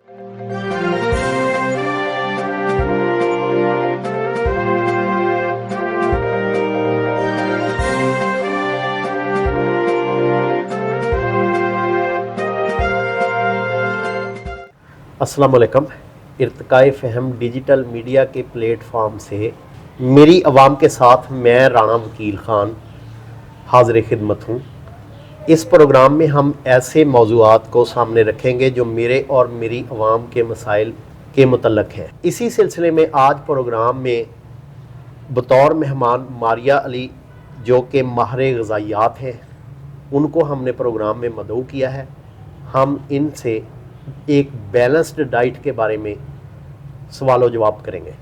अस्सलाम वालेकुम। इर्तिकाए फ़हम digital media के प्लेटफॉर्म से मेरी आवाम के साथ मैं राना वकील ख़ान हाज़िर खिदमत हूँ। इस प्रोग्राम में हम ऐसे मौज़ूआत को सामने रखेंगे जो मेरे और मेरी आवाम के मसाइल के मुतल्लक़ हैं। इसी सिलसिले में आज प्रोग्राम में बतौर मेहमान मारिया अली जो कि माहिर ग़िज़ाइयात हैं, उनको हमने प्रोग्राम में मदऊ किया है। हम इनसे एक बैलेंस्ड डाइट के बारे में सवाल जवाब करेंगे।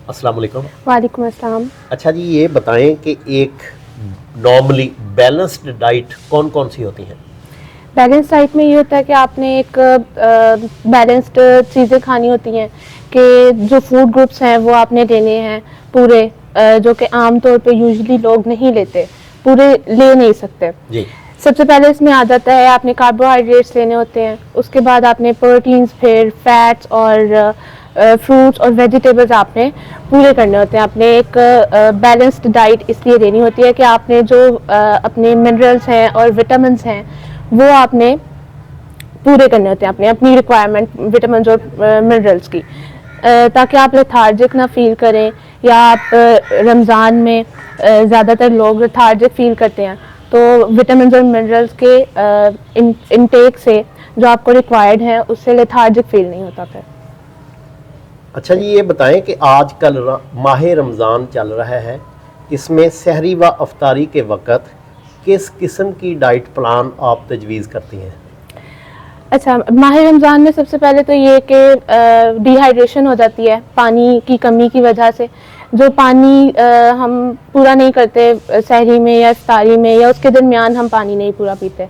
अस्सलाम वालेकुम। वालेकुम अस्सलाम। अच्छा जी, ये बताएं कि एक नॉर्मली बैलेंस्ड डाइट कौन कौन सी होती हैं? बैलेंस डाइट में ये होता है कि आपने एक बैलेंस्ड चीज़ें खानी होती हैं कि जो फूड ग्रुप्स हैं वो आपने लेने हैं पूरे, जो कि आम तौर पे यूजुअली लोग नहीं लेते, पूरे ले नहीं सकते जी। सबसे पहले इसमें आ जाता है आपने कार्बोहाइड्रेट्स लेने होते हैं, उसके बाद आपने प्रोटीन्स, फिर फैट्स और फ्रूट्स और वेजिटेबल्स आपने पूरे करने होते हैं। आपने एक बैलेंस्ड डाइट इसलिए लेनी होती है कि आपने जो अपने मिनरल्स हैं और विटामिन्स हैं वो आपने पूरे करने होते हैं, आपने अपनी रिक्वायरमेंट विटामिन्स और मिनरल्स की, ताकि आप लेथार्जिक ना फील करें, या आप रमज़ान में ज़्यादातर लोग लेथार्जिक फील करते हैं, तो विटामिन्स और मिनरल्स के इनटेक से जो आपको रिक्वायर्ड है उससे लेथार्जिक फील नहीं होता फिर। अच्छा जी, ये बताएं कि आजकल माह रमज़ान चल रहा है, इसमें सहरी व अफ्तारी के वक़्त किस किस्म की डाइट प्लान आप तजवीज़ करती हैं? अच्छा, माह रमज़ान में सबसे पहले तो ये कि डिहाइड्रेशन हो जाती है पानी की कमी की वजह से। जो पानी हम पूरा नहीं करते सहरी में या इफ्तारी में या उसके दरमियान हम पानी नहीं पूरा पीते,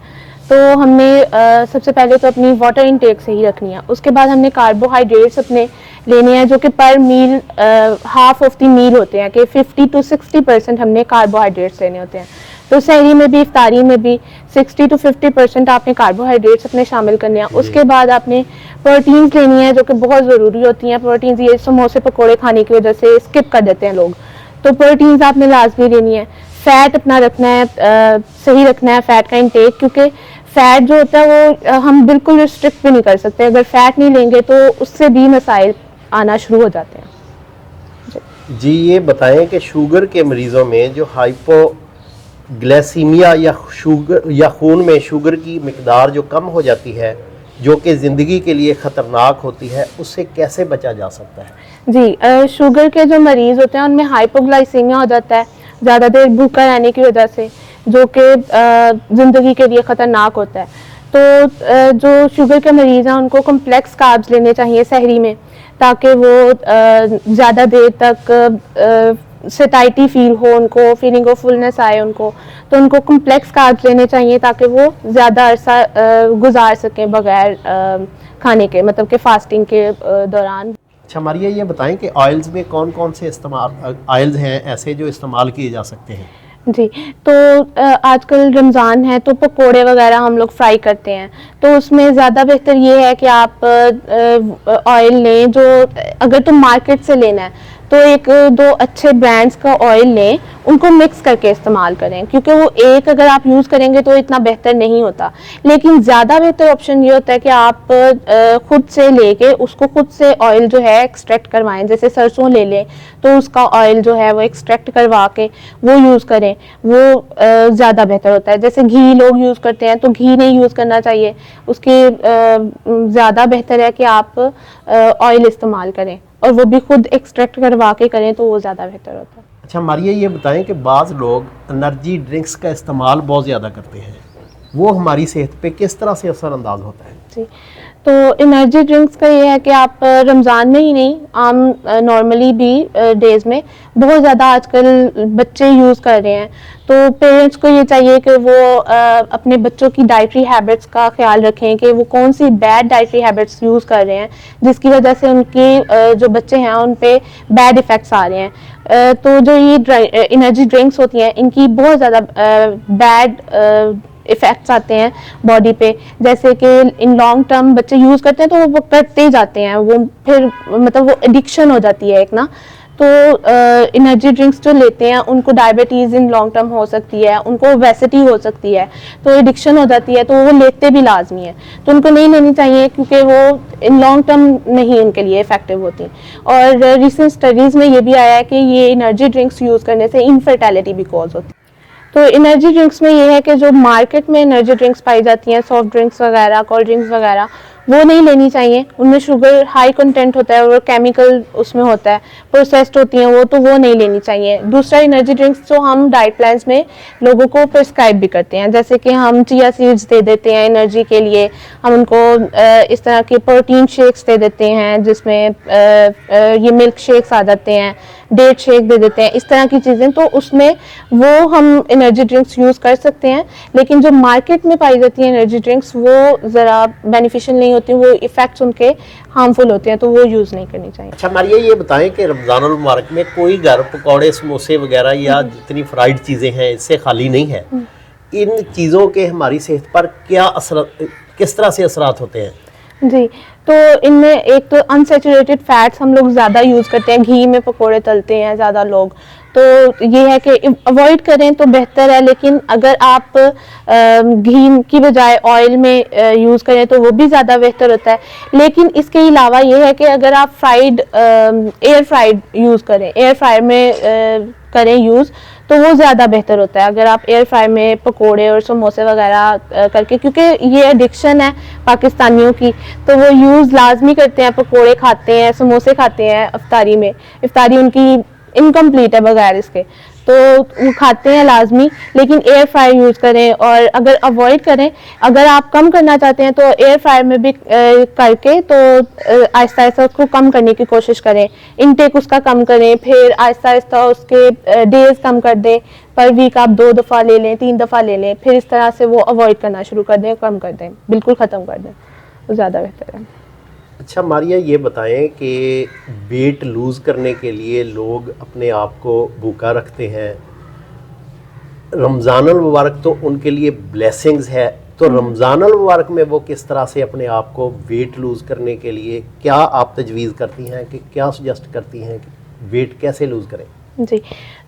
तो हमने सबसे पहले तो अपनी वाटर इनटेक सही रखनी है। उसके बाद हमने कार्बोहाइड्रेट्स अपने लेने हैं जो कि पर मील हाफ ऑफ द मील होते हैं, कि 50 to 60% हमने कार्बोहाइड्रेट्स लेने होते हैं। तो सहरी में भी इफ्तारी में भी 60 to 50% आपने कार्बोहाइड्रेट्स अपने शामिल करने हैं। उसके बाद आपने प्रोटीन्स लेनी है जो कि बहुत ज़रूरी होती हैं। प्रोटीन्स ये समोसे पकोड़े खाने की वजह से स्किप कर देते हैं लोग, तो प्रोटीन्स आपने लाजमी लेनी है। फ़ैट अपना रखना है, सही रखना है फ़ैट का इंटेक, क्योंकि फ़ैट जो होता है वो हम बिल्कुल रिस्ट्रिक्ट भी नहीं कर सकते। अगर फ़ैट नहीं लेंगे तो उससे भी मसाइल आना शुरू हो जाते हैं। जी, ये बताएं कि शुगर के मरीज़ों में जो हाइपोग्लाइसीमिया या शुगर या खून में शुगर की मिकदार जो कम हो जाती है, जो कि ज़िंदगी के लिए ख़तरनाक होती है, उससे कैसे बचा जा सकता है? जी, शुगर के जो मरीज़ होते हैं उनमें हाइपोग्लाइसीमिया हो जाता है ज़्यादा देर भूखा रहने की वजह से, जो कि ज़िंदगी के लिए ख़तरनाक होता है। तो जो शुगर के मरीज़ हैं उनको कम्प्लेक्स कार्ब्स लेने चाहिए सहरी में, ताकि वो ज़्यादा देर तक सैटिस्फाइड फील हो, उनको फीलिंग ऑफ फुलनेस आए उनको, तो उनको कम्प्लेक्स कार्ब्स लेने चाहिए ताकि वो ज़्यादा अरसा गुजार सकें बगैर खाने के, मतलब कि फास्टिंग के दौरान। अच्छा मारिया, ये बताएं कि ऑयल्स में कौन कौन से ऑयल्स हैं ऐसे जो इस्तेमाल किए जा सकते हैं? जी, तो आजकल रमज़ान है तो पकोड़े वगैरह हम लोग फ्राई करते हैं, तो उसमें ज़्यादा बेहतर ये है कि आप ऑयल लें जो, अगर तुम मार्केट से लेना है तो एक दो अच्छे ब्रांड्स का ऑयल लें, उनको मिक्स करके इस्तेमाल करें, क्योंकि वो एक अगर आप यूज़ करेंगे तो इतना बेहतर नहीं होता। लेकिन ज़्यादा बेहतर ऑप्शन ये होता है कि आप खुद से लेके उसको खुद से ऑयल जो है एक्सट्रैक्ट करवाएं। जैसे सरसों ले लें तो उसका ऑयल जो है वो एक्सट्रैक्ट करवा के वो यूज़ करें, वो ज़्यादा बेहतर होता है। जैसे घी लोग यूज़ करते हैं तो घी नहीं यूज़ करना चाहिए, उसके ज़्यादा बेहतर है कि आप ऑयल इस्तेमाल करें और वो भी खुद एक्सट्रैक्ट करवा के करें, तो वो ज़्यादा बेहतर होता है। अच्छा मारिया, ये बताएं कि बाज़ लोग एनर्जी ड्रिंक्स का इस्तेमाल बहुत ज़्यादा करते हैं, वो हमारी सेहत पे किस तरह से असरअंदाज होता है? जी, तो एनर्जी ड्रिंक्स का ये है कि आप रमज़ान में ही नहीं, आम नॉर्मली भी डेज़ में बहुत ज़्यादा आजकल बच्चे यूज़ कर रहे हैं। तो पेरेंट्स को ये चाहिए कि वो अपने बच्चों की डाइटरी हैबिट्स का ख्याल रखें कि वो कौन सी बैड डाइटरी हैबिट्स यूज़ कर रहे हैं जिसकी वजह से उनके जो बच्चे हैं उन पे बैड इफ़ेक्ट्स आ रहे हैं। तो जो ये एनर्जी ड्रिंक्स होती हैं इनकी बहुत ज़्यादा बैड इफ़ेक्ट्स आते हैं बॉडी पे, जैसे कि इन लॉन्ग टर्म बच्चे यूज़ करते हैं तो वो करते ही जाते हैं, वो फिर मतलब वो एडिक्शन हो जाती है एक ना। तो एनर्जी ड्रिंक्स जो लेते हैं उनको डायबिटीज़ इन लॉन्ग टर्म हो सकती है, उनको ओबेसिटी हो सकती है, तो एडिक्शन हो जाती है, तो वो लेते भी लाजमी है, तो उनको नहीं लेनी चाहिए क्योंकि वो इन लॉन्ग टर्म नहीं उनके लिए इफेक्टिव होती। और रिसेंट स्टडीज़ में ये भी आया है कि ये एनर्जी ड्रिंक्स यूज़ करने से इनफर्टिलिटी भी कॉज होती है। तो एनर्जी ड्रिंक्स में ये है कि जो मार्केट में एनर्जी ड्रिंक्स पाई जाती हैं, सॉफ्ट ड्रिंक्स वगैरह, कोल्ड ड्रिंक्स वगैरह, वो नहीं लेनी चाहिए, उनमें शुगर हाई कंटेंट होता है और केमिकल उसमें होता है, प्रोसेस्ड होती हैं वो, तो वो नहीं लेनी चाहिए। दूसरा, एनर्जी ड्रिंक्स जो हम डाइट प्लान्स में लोगों को प्रिस्क्राइब भी करते हैं, जैसे कि हम चिया सीड्स दे देते हैं एनर्जी के लिए, हम उनको इस तरह के प्रोटीन शेक्स दे देते हैं जिसमें ये मिल्क शेक्स आ जाते हैं, डेट शेक दे देते हैं, इस तरह की चीज़ें, तो उसमें वो हम एनर्जी ड्रिंक्स यूज़ कर सकते हैं। लेकिन जो मार्केट में पाई जाती हैं एनर्जी ड्रिंक्स वो ज़रा बेनिफिशियल नहीं होती, वो इफ़ेक्ट्स उनके हार्मफुल होते हैं, तो वो यूज़ नहीं करनी चाहिए। अच्छा मारिया, ये बताएं कि रमज़ानुल मुबारक में कोई घर पकौड़े समोसे वगैरह या जितनी फ्राइड चीज़ें हैं इससे खाली नहीं है, इन चीज़ों के हमारी सेहत पर क्या असर, किस तरह से असरात होते हैं? जी, तो इनमें एक तो अनसैचुरेटेड फैट्स हम लोग ज़्यादा यूज़ करते हैं, घी में पकोड़े तलते हैं ज़्यादा लोग, तो ये है कि अवॉइड करें तो बेहतर है। लेकिन अगर आप घी की बजाय ऑयल में यूज़ करें तो वो भी ज़्यादा बेहतर होता है। लेकिन इसके अलावा ये है कि अगर आप एयर फ्राइड यूज़ करें, एयर फ्रायर में करें यूज़, तो वो ज़्यादा बेहतर होता है। अगर आप एयर फ्राई में पकोड़े और समोसे वगैरह करके, क्योंकि ये एडिक्शन है पाकिस्तानियों की, तो वो यूज़ लाजमी करते हैं, पकोड़े खाते हैं, समोसे खाते हैं इफ्तारी में, इफ्तारी उनकी इनकम्प्लीट है बगैर इसके, तो वो खाते हैं लाजमी। लेकिन एयर फ्राई यूज़ करें, और अगर अवॉइड करें, अगर आप कम करना चाहते हैं तो एयर फ्राई में भी करके तो आहिस्ता आहिस्ता उसको कम करने की कोशिश करें, इनटेक उसका कम करें, फिर आहिस्ता आहिस्ता उसके डेज कम कर दें, पर वीक आप 2 दफ़ा ले लें, 3 दफ़ा ले लें, फिर इस तरह से वो अवॉइड करना शुरू कर दें, कम कर दें, बिल्कुल ख़त्म कर दें, वो ज़्यादा बेहतर है। अच्छा मारिया, ये बताएं कि वेट लूज़ करने के लिए लोग अपने आप को भूखा रखते हैं, रमज़ानुल मुबारक तो उनके लिए ब्लेसिंग्स है, तो रमज़ानुल मुबारक में वो किस तरह से अपने आप को वेट लूज़ करने के लिए क्या आप तजवीज़ करती हैं, कि क्या सजेस्ट करती हैं कि वेट कैसे लूज़ करें? जी,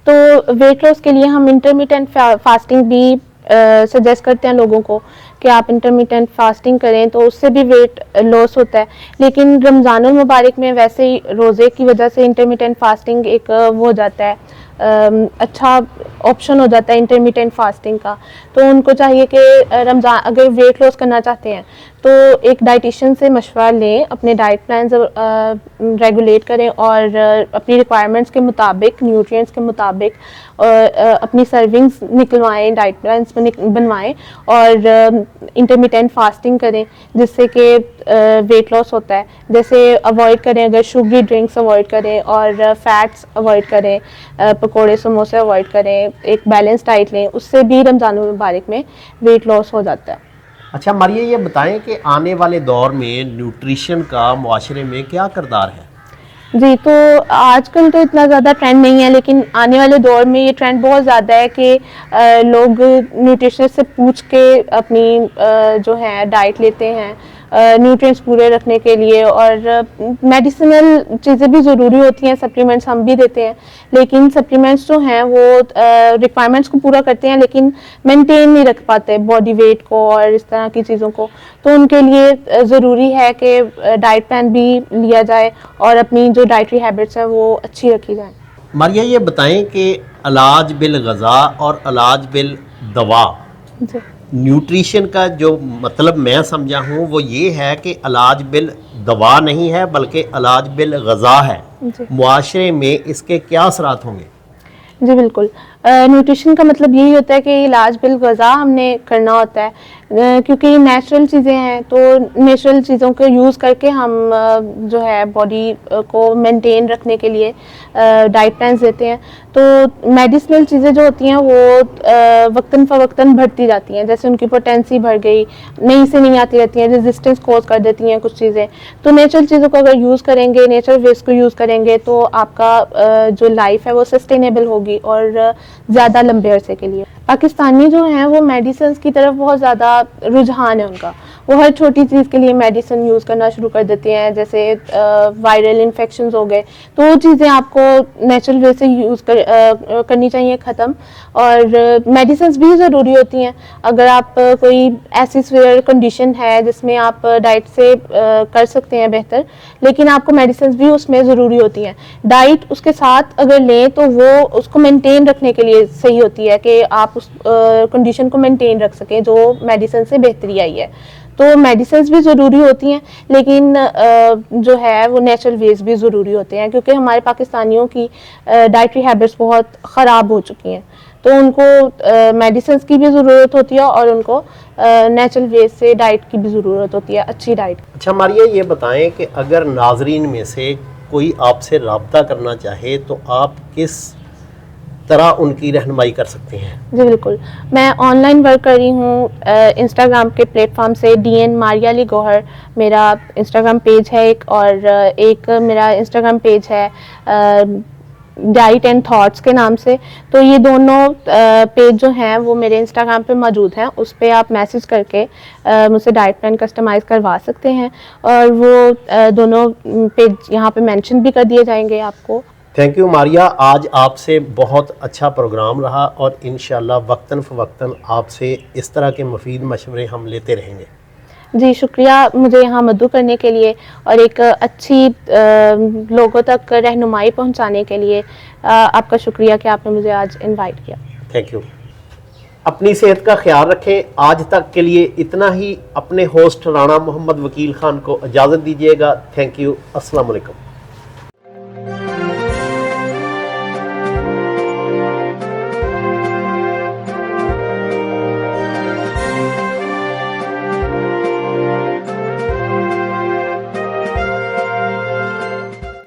तो वेट लॉस के लिए हम इंटरमिटेंट फास्टिंग भी सजेस्ट करते हैं लोगों को कि आप इंटरमिटेंट फास्टिंग करें, तो उससे भी वेट लॉस होता है। लेकिन रमज़ानुल मुबारक में वैसे ही रोज़े की वजह से इंटरमिटेंट फास्टिंग एक वो हो जाता है, अच्छा ऑप्शन हो जाता है इंटरमिटेंट फास्टिंग का। तो उनको चाहिए कि रमज़ान अगर वेट लॉस करना चाहते हैं तो एक डाइटिशियन से मशवरा लें, अपने डाइट प्लान्स रेगुलेट करें और अपनी रिक्वायरमेंट्स के मुताबिक, न्यूट्रिएंट्स के मुताबिक अपनी सर्विंग्स निकलवाएं, डाइट प्लान्स बनवाएं और इंटरमिटेंट फास्टिंग करें, जिससे कि वेट लॉस होता है। जैसे अवॉइड करें, अगर शुगरी ड्रिंक्स अवॉइड करें और फैट्स अवॉइड करें, पकोड़े समोसे अवॉइड करें, एक बैलेंस डाइट लें, उससे भी रमज़ान मुबारक में वेट लॉस हो जाता है। अच्छा मारिया, ये बताएं कि आने वाले दौर में न्यूट्रिशन का मुआशरे में क्या किरदार है? जी, तो आजकल तो इतना ज़्यादा ट्रेंड नहीं है, लेकिन आने वाले दौर में ये ट्रेंड बहुत ज़्यादा है कि लोग न्यूट्रिशनिस्ट से पूछ के अपनी जो है डाइट लेते हैं न्यूट्रिएंट्स पूरे रखने के लिए। और मेडिसिनल चीज़ें भी ज़रूरी होती हैं, सप्लीमेंट्स हम भी देते हैं, लेकिन सप्लीमेंट्स जो हैं वो रिक्वायरमेंट्स को पूरा करते हैं लेकिन मेंटेन नहीं रख पाते बॉडी वेट को और इस तरह की चीज़ों को। तो उनके लिए ज़रूरी है कि डाइट प्लान भी लिया जाए और अपनी जो डाइटरी हैबिट्स हैं वो अच्छी रखी जाए। मारिया, ये बताएं कि इलाज बिल ग़ज़ा और इलाज बिल दवा, जी, न्यूट्रिशन का जो मतलब मैं समझा हूँ वो ये है कि इलाज बिल दवा नहीं है बल्कि इलाज बिल ग़ज़ा है। मुआशरे में इसके क्या असरात होंगे? जी बिल्कुल, न्यूट्रिशन का मतलब यही होता है कि इलाज बिल ग़ज़ा हमने करना होता है, क्योंकि नेचुरल चीज़ें हैं, तो नेचुरल चीज़ों को यूज़ करके हम जो है बॉडी को मेंटेन रखने के लिए डाइट प्लान्स देते हैं। तो मेडिसिनल चीज़ें जो होती हैं वो वक्तन फ़वक्तन बढ़ती जाती हैं, जैसे उनकी पोटेंसी बढ़ गई, नई से नहीं आती रहती हैं, रेजिस्टेंस कॉज कर देती हैं कुछ चीज़ें। तो नेचुरल चीज़ों को अगर यूज़ करेंगे, नेचुरल वेस्ट को यूज़ करेंगे तो आपका जो लाइफ है वो सस्टेनेबल होगी और ज़्यादा लंबे अरसे के लिए। पाकिस्तानी जो हैं वो मेडिसिन की तरफ बहुत ज़्यादा रुझान है उनका। वो हर छोटी चीज़ के लिए मेडिसिन यूज़ करना शुरू कर देते हैं, जैसे वायरल इन्फेक्शंस हो गए, तो वो चीज़ें आपको नेचुरल वे से यूज़ करनी चाहिए ख़त्म। और मेडिसिन भी ज़रूरी होती हैं। अगर आप कोई ऐसी सीवियर कंडीशन है जिसमें आप डाइट से कर सकते हैं बेहतर, लेकिन आपको मेडिसिन भी उसमें ज़रूरी होती हैं। डाइट उसके साथ अगर लें तो वो उसको मेंटेन रखने के लिए सही होती है कि आप उस कंडीशन को मेंटेन रख सकें जो मेडिसिन से बेहतरी आई है। तो मेडिसिन भी ज़रूरी होती हैं, लेकिन जो है वो नेचुरल वेज भी ज़रूरी होते हैं, क्योंकि हमारे पाकिस्तानियों की डाइटरी हैबिट्स बहुत ख़राब हो चुकी हैं। तो उनको मेडिसिन की भी ज़रूरत होती है और उनको नेचुरल वेज से डाइट की भी ज़रूरत होती है, अच्छी डाइट। अच्छा मारिया, ये बताएं कि अगर नाजरीन में से कोई आपसे रब्ता करना चाहे तो आप किस तरह उनकी रहनुमाई कर सकते हैं? जी बिल्कुल, मैं ऑनलाइन वर्क कर रही हूँ इंस्टाग्राम के प्लेटफॉर्म से। DN मारिया अली गौहर मेरा इंस्टाग्राम पेज है एक, और एक मेरा इंस्टाग्राम पेज है डाइट एंड थॉट्स के नाम से। तो ये दोनों पेज जो हैं वो मेरे इंस्टाग्राम पे मौजूद हैं। उस पर आप मैसेज करके मुझसे डाइट प्लान कस्टमाइज़ करवा सकते हैं, और वो दोनों पेज यहाँ पे मेंशन भी कर दिए जाएंगे आपको। थैंक यू मारिया, आज आपसे बहुत अच्छा प्रोग्राम रहा और इंशाल्लाह वक्तन फ़वक्तन आपसे इस तरह के मुफीद मशवरे हम लेते रहेंगे। जी शुक्रिया मुझे यहाँ मदद करने के लिए और एक अच्छी लोगों तक रहनुमाई पहुँचाने के लिए। आपका शुक्रिया कि आपने मुझे आज इनवाइट किया। Thank you. अपनी सेहत का ख्याल रखें। आज तक के लिए इतना ही। अपने होस्ट राणा मोहम्मद वकील ख़ान को इजाज़त दीजिएगा। Thank you. अस्सलाम वालेकुम।